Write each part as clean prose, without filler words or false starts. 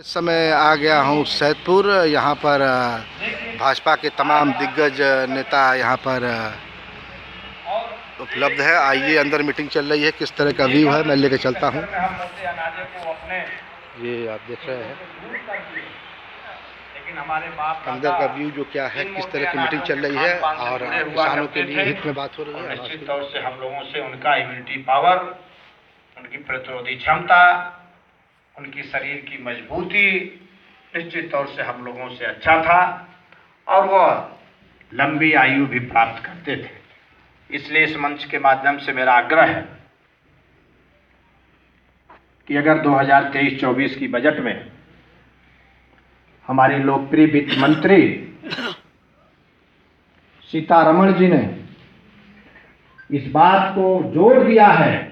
इस समय आ गया हूँ सैदपुर। यहाँ पर भाजपा के तमाम दिग्गज नेता यहाँ पर उपलब्ध है। आइए, अंदर मीटिंग चल रही है। किस तरह का व्यू है मैं लेके चलता हूँ। ये आप देख रहे हैं अंदर का व्यू जो क्या है, किस तरह की मीटिंग चल रही है और किसानों के लिए हित में बात हो रही है। निश्चित तौर से हम लोगों से उनका इम्यूनिटी पावर, उनकी प्रतिरोधी क्षमता, उनकी शरीर की मजबूती निश्चित तौर से हम लोगों से अच्छा था और वह लंबी आयु भी प्राप्त करते थे। इसलिए इस मंच के माध्यम से मेरा आग्रह है कि अगर 2023-24 की बजट में हमारे लोकप्रिय वित्त मंत्री सीतारमण जी ने इस बात को जोर दिया है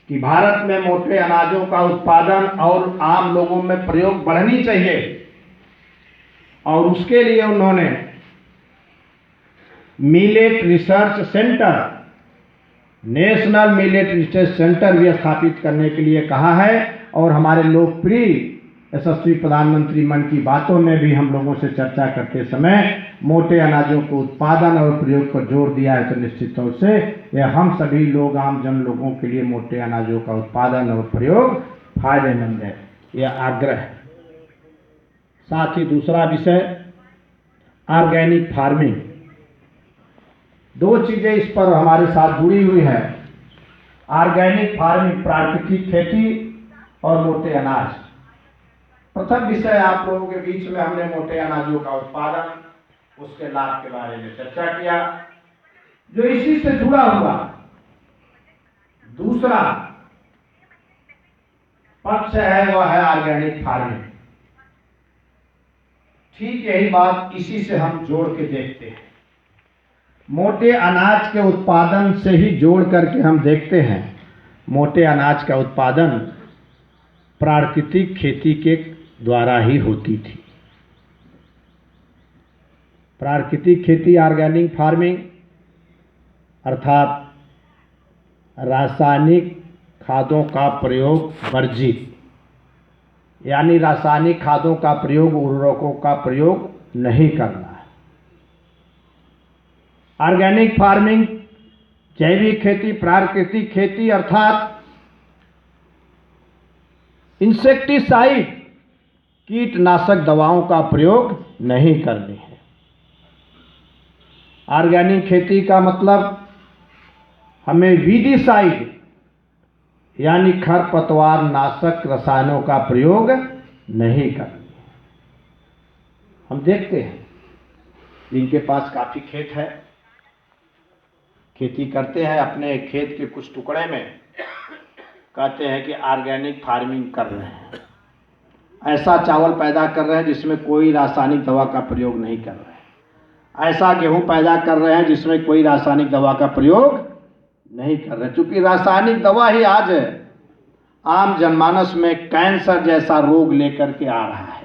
कि भारत में मोटे अनाजों का उत्पादन और आम लोगों में प्रयोग बढ़नी चाहिए, और उसके लिए उन्होंने millet research centre, national millet research centre भी स्थापित करने के लिए कहा है। और हमारे लोकप्रिय यशस्वी प्रधानमंत्री मन की बातों में भी हम लोगों से चर्चा करते समय मोटे अनाजों को उत्पादन और प्रयोग पर जोर दिया है। तो निश्चित तौर से यह हम सभी लोग, आम जन लोगों के लिए मोटे अनाजों का उत्पादन और प्रयोग फायदेमंद है, यह आग्रह है। साथ ही दूसरा विषय ऑर्गेनिक फार्मिंग। दो चीजें इस पर हमारे साथ जुड़ी हुई है। ऑर्गेनिक फार्मिंग, प्राकृतिक खेती और मोटे अनाज। प्रथम विषय आप लोगों के बीच में हमने मोटे अनाजों का उत्पादन, उसके लाभ के बारे में चर्चा किया। जो इसी से जुड़ा हुआ दूसरा पक्ष है वह है ऑर्गेनिक फार्मिंग। ठीक यही बात इसी से हम जोड़ के देखते हैं। मोटे अनाज के उत्पादन से ही जोड़ करके हम देखते हैं। मोटे अनाज का उत्पादन प्राकृतिक खेती के द्वारा ही होती थी। प्राकृतिक खेती, ऑर्गेनिक फार्मिंग अर्थात रासायनिक खादों का प्रयोग वर्जित, यानी रासायनिक खादों का प्रयोग, उर्वरकों का प्रयोग नहीं करना है। ऑर्गेनिक फार्मिंग, जैविक खेती, प्राकृतिक खेती अर्थात इंसेक्टिसाइड, कीटनाशक दवाओं का प्रयोग नहीं करनी है। ऑर्गेनिक खेती का मतलब हमें वीडिसाइड यानी खरपतवार नाशक रसायनों का प्रयोग नहीं करना है। हम देखते हैं जिनके पास काफी खेत है, खेती करते हैं, अपने खेत के कुछ टुकड़े में कहते हैं कि ऑर्गेनिक फार्मिंग कर रहे हैं। ऐसा चावल पैदा कर रहे हैं जिसमें कोई रासायनिक दवा का प्रयोग नहीं कर रहे हैं। ऐसा गेहूं पैदा कर रहे हैं जिसमें कोई रासायनिक दवा का प्रयोग नहीं कर रहे। क्योंकि रासायनिक दवा ही आज आम जनमानस में कैंसर जैसा रोग लेकर के आ रहा है।